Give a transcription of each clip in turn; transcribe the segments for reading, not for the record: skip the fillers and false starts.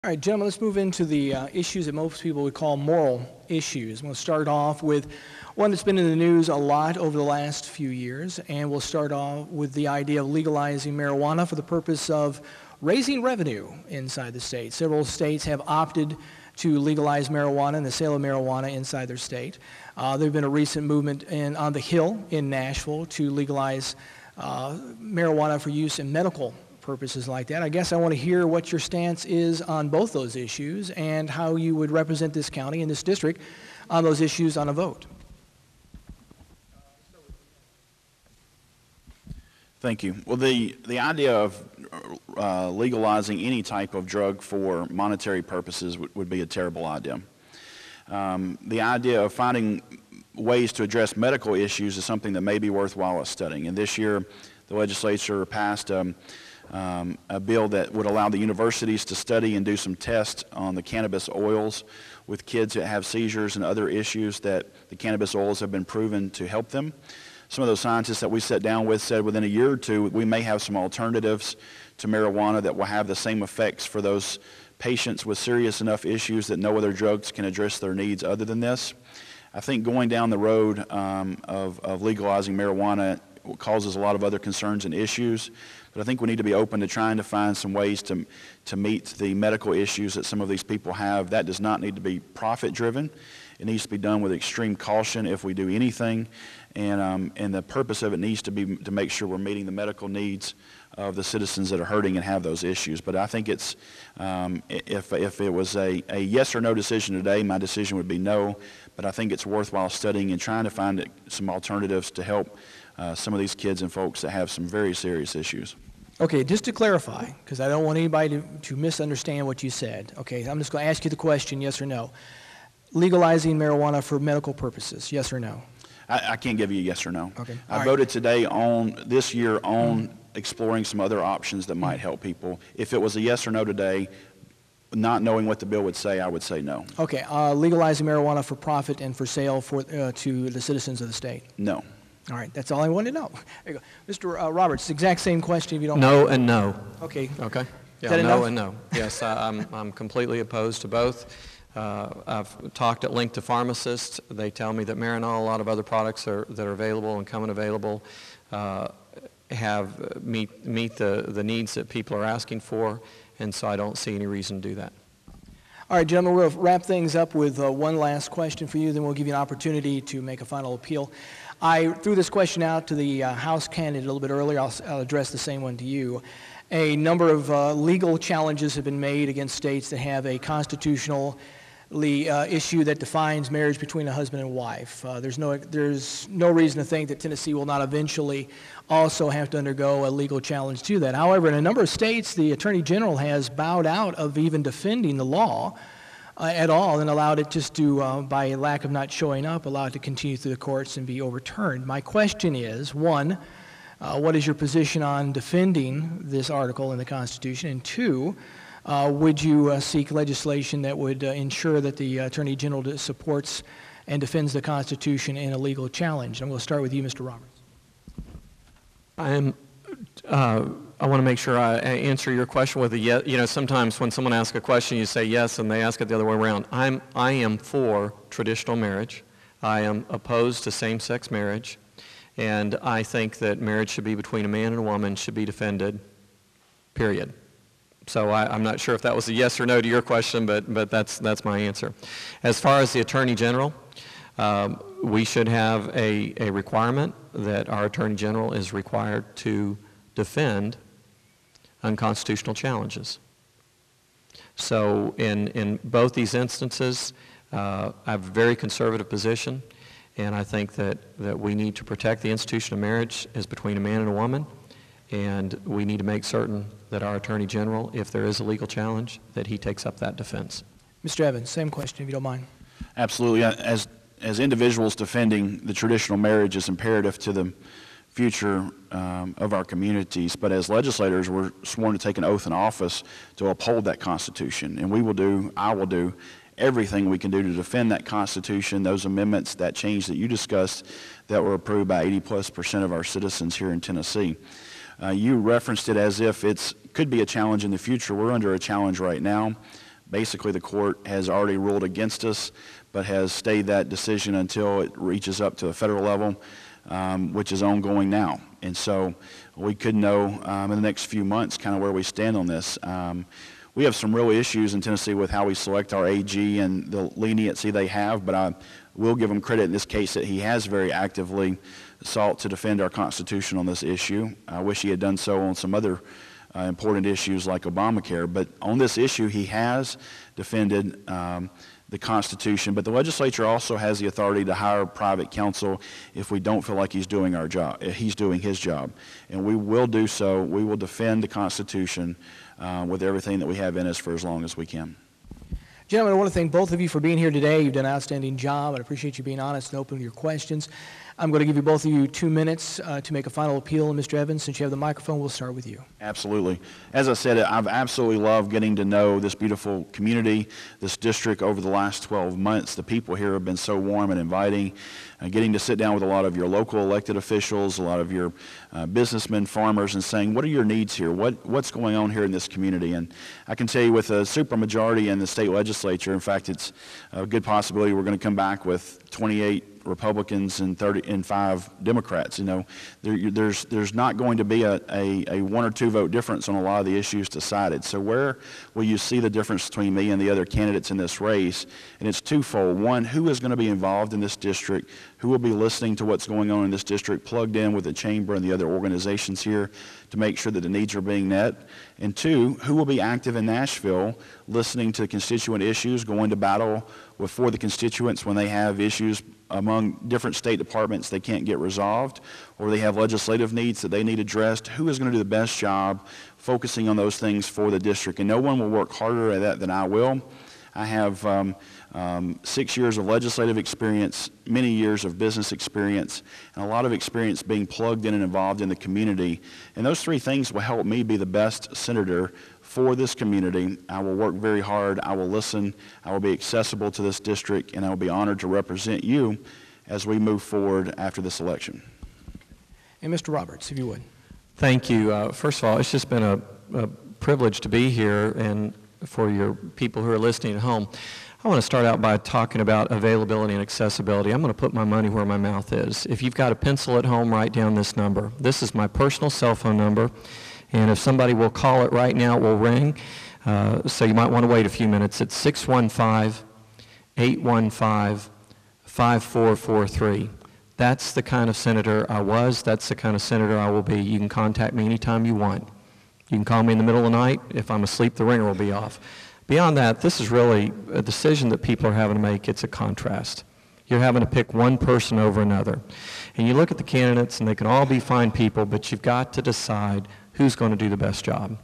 All right, gentlemen, let's move into the issues that most people would call moral issues. We'll start off with one that's been in the news a lot over the last few years, and we'll start off with the idea of legalizing marijuana for the purpose of raising revenue inside the state. Several states have opted to legalize marijuana and the sale of marijuana inside their state. There's been a recent movement on the Hill in Nashville to legalize marijuana for use in medical purposes like that. I guess I want to hear what your stance is on both those issues and how you would represent this county and this district on those issues on a vote. Thank you. Well, the idea of legalizing any type of drug for monetary purposes would be a terrible idea. The idea of finding ways to address medical issues is something that may be worthwhile studying. And this year, the legislature passed a bill that would allow the universities to study and do some tests on the cannabis oils with kids that have seizures and other issues that the cannabis oils have been proven to help them. Some of those scientists that we sat down with said within a year or two we may have some alternatives to marijuana that will have the same effects for those patients with serious enough issues that no other drugs can address their needs other than this. I think going down the road of legalizing marijuana causes a lot of other concerns and issues, but I think we need to be open to trying to find some ways to meet the medical issues that some of these people have. That does not need to be profit-driven. It needs to be done with extreme caution if we do anything, and the purpose of it needs to be to make sure we're meeting the medical needs of the citizens that are hurting and have those issues. But I think it's, if it was a yes or no decision today, my decision would be no, but I think it's worthwhile studying and trying to find some alternatives to help some of these kids and folks that have some very serious issues. Okay, just to clarify, because I don't want anybody to misunderstand what you said. Okay, I'm just going to ask you the question, yes or no. Legalizing marijuana for medical purposes, yes or no? I can't give you a yes or no. Okay. I voted today this year on exploring some other options that might help people. If it was a yes or no today, not knowing what the bill would say, I would say no. Okay, legalizing marijuana for profit and for sale to the citizens of the state? No. All right, that's all I wanted to know. There you go. Mr. Roberts, exact same question if you don't No mind. and no. Okay. Okay. Yeah, that no enough? and no. Yes, I'm completely opposed to both. I've talked at length to pharmacists. They tell me that Marinol, a lot of other products that are available and coming available, meet the needs that people are asking for, and so I don't see any reason to do that. All right, gentlemen, we'll wrap things up with one last question for you, then we'll give you an opportunity to make a final appeal. I threw this question out to the House candidate a little bit earlier. I'll address the same one to you. A number of legal challenges have been made against states that have a constitutional issue that defines marriage between a husband and wife. There's no reason to think that Tennessee will not eventually also have to undergo a legal challenge to that. However, in a number of states, the Attorney General has bowed out of even defending the law at all and allowed it just to, by lack of not showing up, allowed it to continue through the courts and be overturned. My question is, one, what is your position on defending this article in the Constitution? And two, would you seek legislation that would ensure that the Attorney General supports and defends the Constitution in a legal challenge? I'm going to start with you, Mr. Roberts. I want to make sure I answer your question with a yes. You know, sometimes when someone asks a question, you say yes, and they ask it the other way around. I am for traditional marriage. I am opposed to same-sex marriage, and I think that marriage should be between a man and a woman, should be defended, period. So I'm not sure if that was a yes or no to your question, but that's my answer. As far as the Attorney General, we should have a requirement that our Attorney General is required to defend unconstitutional challenges. So in both these instances, I have a very conservative position, and I think that we need to protect the institution of marriage as between a man and a woman, and we need to make certain that our Attorney General, if there is a legal challenge, that he takes up that defense. Mr. Evans, same question if you don't mind. Absolutely. As individuals, defending the traditional marriage is imperative to the future of our communities, but as legislators, we're sworn to take an oath in office to uphold that Constitution, and I will do everything we can do to defend that Constitution, those amendments, that change that you discussed that were approved by 80+% of our citizens here in Tennessee. You referenced it as if it could be a challenge in the future. We're under a challenge right now Basically, the court has already ruled against us, but has stayed that decision until it reaches up to a federal level, which is ongoing now. And so we could know in the next few months kind of where we stand on this. We have some real issues in Tennessee with how we select our AG and the leniency they have, but I will give him credit in this case that he has very actively sought to defend our Constitution on this issue. I wish he had done so on some other important issues like Obamacare, but on this issue he has defended the Constitution, but the legislature also has the authority to hire private counsel if we don't feel like he's doing our job, he's doing his job, and we will do so. We will defend the Constitution with everything that we have in us for as long as we can. Gentlemen, I want to thank both of you for being here today. You've done an outstanding job. I appreciate you being honest and open to your questions. I'm going to give you both of you 2 minutes to make a final appeal. And Mr. Evans, since you have the microphone, we'll start with you. Absolutely. As I said, I've absolutely loved getting to know this beautiful community, this district over the last 12 months. The people here have been so warm and inviting. Getting to sit down with a lot of your local elected officials, a lot of your businessmen, farmers, and saying, what are your needs here? What's going on here in this community? And I can tell you with a supermajority in the state legislature, in fact, it's a good possibility we're going to come back with 28 Republicans and 5 Democrats. You know, there's not going to be a 1 or 2 vote difference on a lot of the issues decided. So where will you see the difference between me and the other candidates in this race? And it's twofold. One, who is going to be involved in this district? Who will be listening to what's going on in this district, plugged in with the chamber and the other organizations here to make sure that the needs are being met? And 2, who will be active in Nashville, listening to constituent issues, going to battle for the constituents when they have issues among different state departments they can't get resolved, or they have legislative needs that they need addressed? Who is going to do the best job focusing on those things for the district? And no one will work harder at that than I will. I have 6 years of legislative experience, many years of business experience, and a lot of experience being plugged in and involved in the community. And those 3 things will help me be the best senator for this community. I will work very hard. I will listen. I will be accessible to this district, and I will be honored to represent you as we move forward after this election. And Mr. Roberts, if you would. Thank you. First of all, it's just been a privilege to be here, and for your people who are listening at home. I want to start out by talking about availability and accessibility. I'm going to put my money where my mouth is. If you've got a pencil at home, write down this number. This is my personal cell phone number, and if somebody will call it right now, it will ring. So you might want to wait a few minutes. It's 615-815-5443. That's the kind of senator I was. That's the kind of senator I will be. You can contact me anytime you want. You can call me in the middle of the night. If I'm asleep, the ringer will be off. Beyond that, this is really a decision that people are having to make. It's a contrast. You're having to pick one person over another. And you look at the candidates, and they can all be fine people, but you've got to decide who's going to do the best job.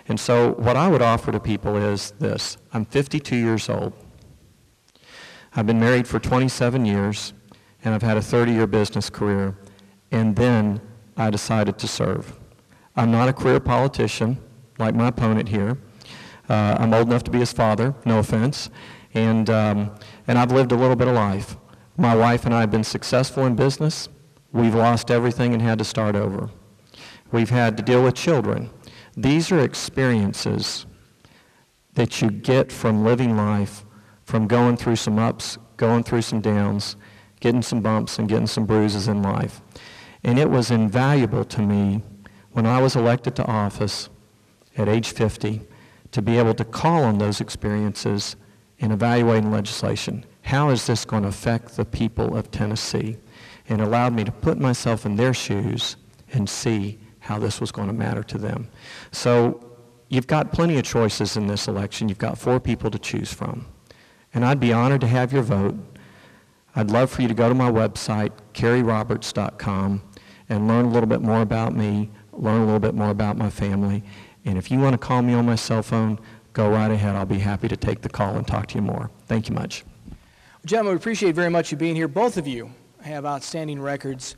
And so what I would offer to people is this. I'm 52 years old. I've been married for 27 years, and I've had a 30-year business career, and then I decided to serve. I'm not a career politician like my opponent here. I'm old enough to be his father, no offense, and I've lived a little bit of life. My wife and I have been successful in business. We've lost everything and had to start over. We've had to deal with children. These are experiences that you get from living life, from going through some ups, going through some downs, getting some bumps and getting some bruises in life. And it was invaluable to me when I was elected to office at age 50 to be able to call on those experiences in evaluating legislation. How is this going to affect the people of Tennessee? And allowed me to put myself in their shoes and see how this was going to matter to them. So you've got plenty of choices in this election. You've got 4 people to choose from. And I'd be honored to have your vote. I'd love for you to go to my website, kerryroberts.com, and learn a little bit more about me, learn a little bit more about my family. And if you want to call me on my cell phone, go right ahead. I'll be happy to take the call and talk to you more. Thank you much. Gentlemen, we appreciate very much you being here. Both of you have outstanding records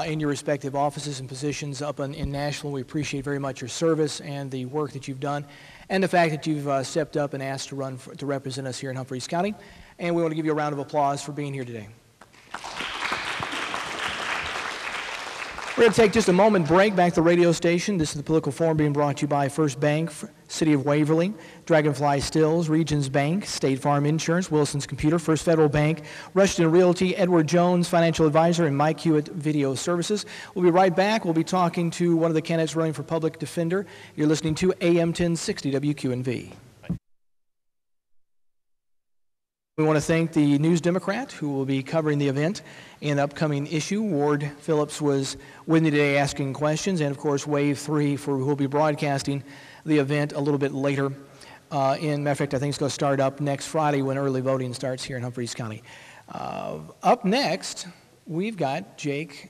in your respective offices and positions up in Nashville. We appreciate very much your service and the work that you've done, and the fact that you've stepped up and asked to represent us here in Humphreys County. And we want to give you a round of applause for being here today. We're going to take just a moment break back to the radio station. This is the Political Forum being brought to you by First Bank, City of Waverly, Dragonfly Stills, Regions Bank, State Farm Insurance, Wilson's Computer, First Federal Bank, Rushton Realty, Edward Jones Financial Advisor, and Mike Hewitt Video Services. We'll be right back. We'll be talking to one of the candidates running for public defender. You're listening to AM 1060 WQNV. We want to thank the News Democrat who will be covering the event and the upcoming issue. Ward Phillips was with me today asking questions, and of course Wave 3 who will be broadcasting the event a little bit later. In matter of fact, I think it's going to start up next Friday when early voting starts here in Humphreys County. Up next, we've got Jake,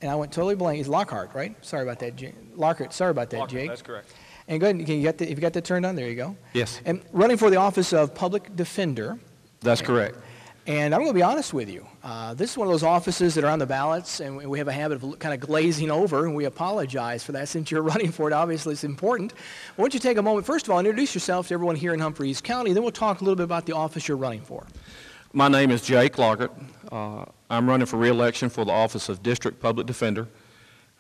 and I went totally blank. It's Lockhart, right? Sorry about that, Jake. Lockhart, sorry about that, Jake. That's correct. And go ahead, if you got that turned on, there you go. Yes. And running for the office of public defender. That's correct. And I'm going to be honest with you. This is one of those offices that are on the ballots, and we have a habit of kind of glazing over, and we apologize for that since you're running for it. Obviously, it's important. Why don't you take a moment, first of all, introduce yourself to everyone here in Humphreys County, then we'll talk a little bit about the office you're running for. My name is Jake Lockhart. I'm running for re-election for the office of District Public Defender,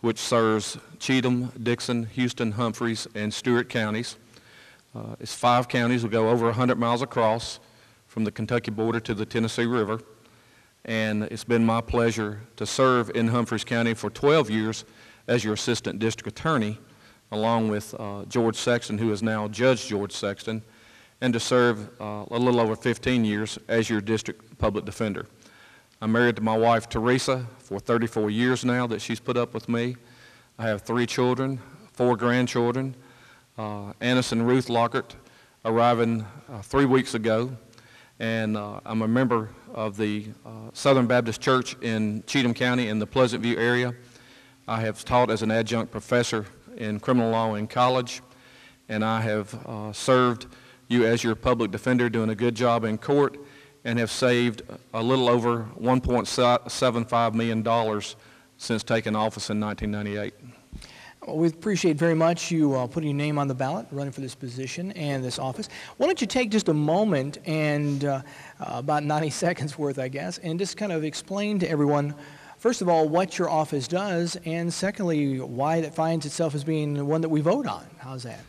which serves Cheatham, Dixon, Houston, Humphreys, and Stewart counties. It's 5 counties. We go over 100 miles across from the Kentucky border to the Tennessee River. And it's been my pleasure to serve in Humphreys County for 12 years as your assistant district attorney, along with George Sexton, who is now Judge George Sexton, and to serve a little over 15 years as your district public defender. I'm married to my wife, Teresa, for 34 years now that she's put up with me. I have 3 children, 4 grandchildren. Annis and Ruth Lockhart arriving 3 weeks ago. And I'm a member of the Southern Baptist Church in Cheatham County in the Pleasant View area. I have taught as an adjunct professor in criminal law in college, and I have served you as your public defender, doing a good job in court, and have saved a little over $1.75 million since taking office in 1998. Well, we appreciate very much you putting your name on the ballot, running for this position and this office. Why don't you take just a moment and about 90 seconds worth, I guess, and just kind of explain to everyone, first of all, what your office does, and secondly, why it finds itself as being one that we vote on. How's that?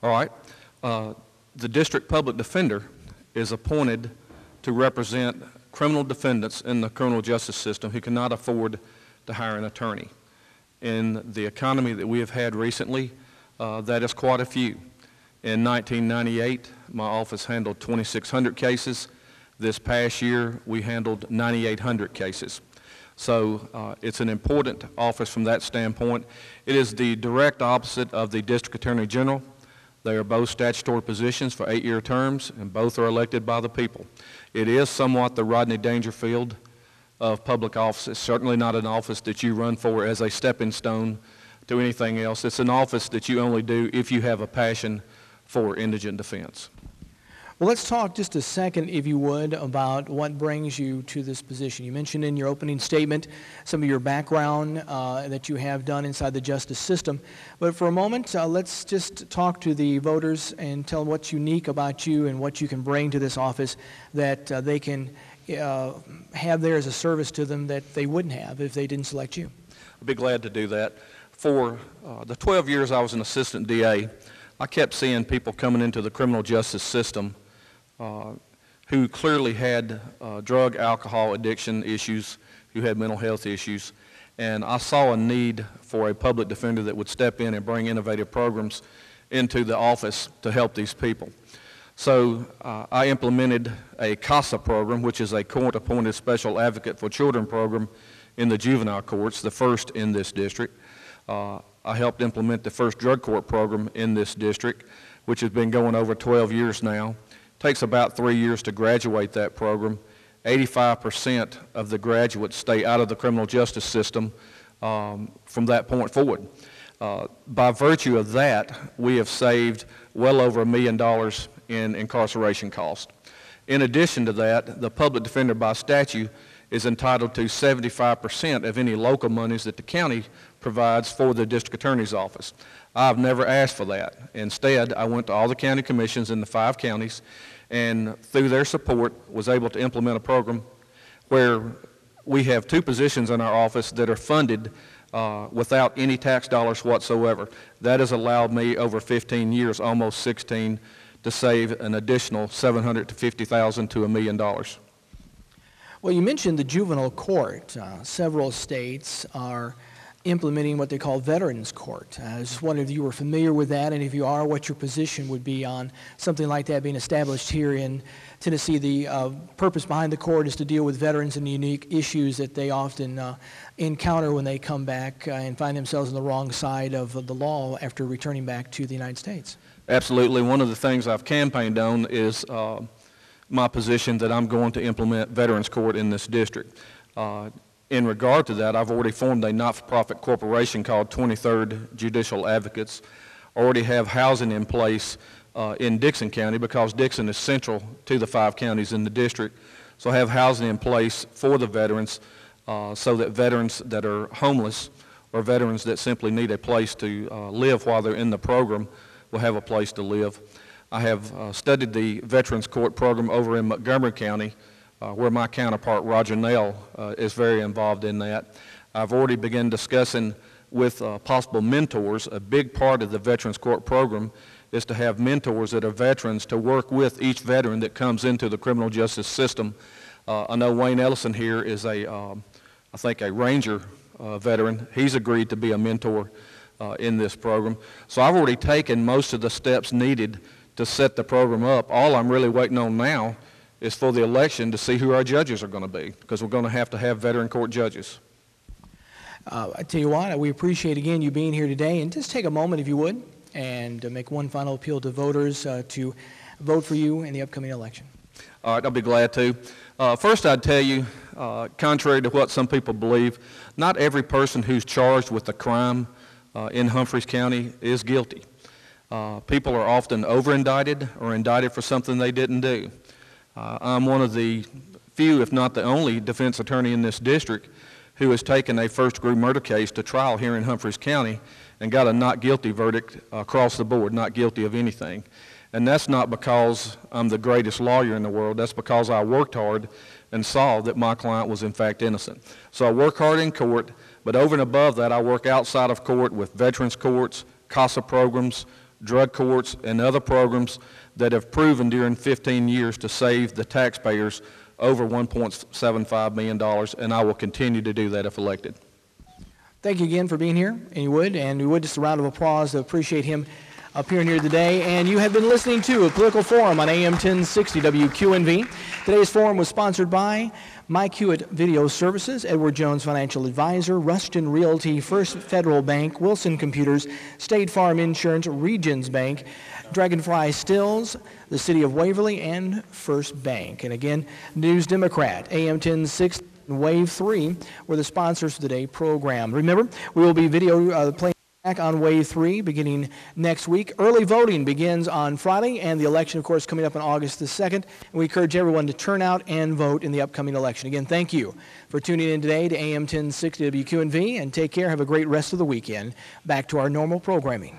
All right. The District Public Defender is appointed to represent criminal defendants in the criminal justice system who cannot afford to hire an attorney. In the economy that we have had recently, that is quite a few. In 1998, my office handled 2,600 cases. This past year, we handled 9,800 cases. So it's an important office from that standpoint. It is the direct opposite of the District Attorney General. They are both statutory positions for 8-year terms, and both are elected by the people. It is somewhat the Rodney Dangerfield of public office. It's certainly not an office that you run for as a stepping stone to anything else. It's an office that you only do if you have a passion for indigent defense. Well, let's talk just a second, if you would, about what brings you to this position. You mentioned in your opening statement some of your background that you have done inside the justice system. But for a moment, let's just talk to the voters and tell them what's unique about you and what you can bring to this office that they can have there as a service to them that they wouldn't have if they didn't select you. I'd be glad to do that. For the 12 years I was an assistant DA, I kept seeing people coming into the criminal justice system who clearly had drug, alcohol addiction issues, who had mental health issues, and I saw a need for a public defender that would step in and bring innovative programs into the office to help these people. So I implemented a CASA program, which is a court-appointed special advocate for children program in the juvenile courts, the first in this district. I helped implement the first drug court program in this district, which has been going over 12 years now. Takes about 3 years to graduate that program. 85% of the graduates stay out of the criminal justice system from that point forward. By virtue of that, we have saved well over $1 million in incarceration costs. In addition to that, the public defender by statute is entitled to 75% of any local monies that the county provides for the district attorney's office. I've never asked for that. Instead, I went to all the county commissions in the 5 counties and through their support was able to implement a program where we have 2 positions in our office that are funded without any tax dollars whatsoever. That has allowed me over 15 years, almost 16, to save an additional $750,000 to $1 million. Well, you mentioned the juvenile court. Several states are implementing what they call Veterans Court. I was just wondering if you were familiar with that, and if you are, what your position would be on something like that being established here in Tennessee. The purpose behind the court is to deal with veterans and the unique issues that they often encounter when they come back and find themselves on the wrong side of the law after returning back to the United States. Absolutely. One of the things I've campaigned on is my position that I'm going to implement Veterans Court in this district. In regard to that, I've already formed a not-for-profit corporation called 23rd Judicial Advocates. I already have housing in place in Dixon County because Dixon is central to the 5 counties in the district. So I have housing in place for the veterans so that veterans that are homeless or veterans that simply need a place to live while they're in the program will have a place to live. I have studied the Veterans Court program over in Montgomery County, where my counterpart, Roger Nail, is very involved in that. I've already begun discussing with possible mentors. A big part of the Veterans Court program is to have mentors that are veterans to work with each veteran that comes into the criminal justice system. I know Wayne Ellison here is I think a Ranger veteran. He's agreed to be a mentor in this program. So I've already taken most of the steps needed to set the program up. All I'm really waiting on now is for the election to see who our judges are going to be, because we're going to have veteran court judges. I tell you what, we appreciate again you being here today, and just take a moment if you would and make one final appeal to voters to vote for you in the upcoming election. All right, I'll be glad to. First, I'd tell you, contrary to what some people believe, not every person who's charged with a crime in Humphreys County is guilty. People are often over-indicted or indicted for something they didn't do. I'm one of the few, if not the only, defense attorney in this district who has taken a first-degree murder case to trial here in Humphreys County and got a not guilty verdict across the board, not guilty of anything. And that's not because I'm the greatest lawyer in the world. That's because I worked hard and saw that my client was in fact innocent. So I work hard in court, but over and above that, I work outside of court with veterans courts, CASA programs, drug courts, and other programs that have proven during 15 years to save the taxpayers over $1.75 million, and I will continue to do that if elected. Thank you again for being here, and we would just a round of applause to appreciate him appearing here today. And you have been listening to a Political Forum on AM 1060 WQNV. Today's forum was sponsored by Mike Hewitt Video Services, Edward Jones Financial Advisor, Ruston Realty, First Federal Bank, Wilson Computers, State Farm Insurance, Regions Bank, Dragonfly Stills, the City of Waverly, and First Bank. And again, News Democrat, AM 1060 and Wave 3 were the sponsors for today's program. Remember, we will be video playing back on Wave 3 beginning next week. Early voting begins on Friday, and the election, of course, coming up on August the 2nd. And we encourage everyone to turn out and vote in the upcoming election. Again, thank you for tuning in today to AM 1060 WQNV, and take care. Have a great rest of the weekend. Back to our normal programming.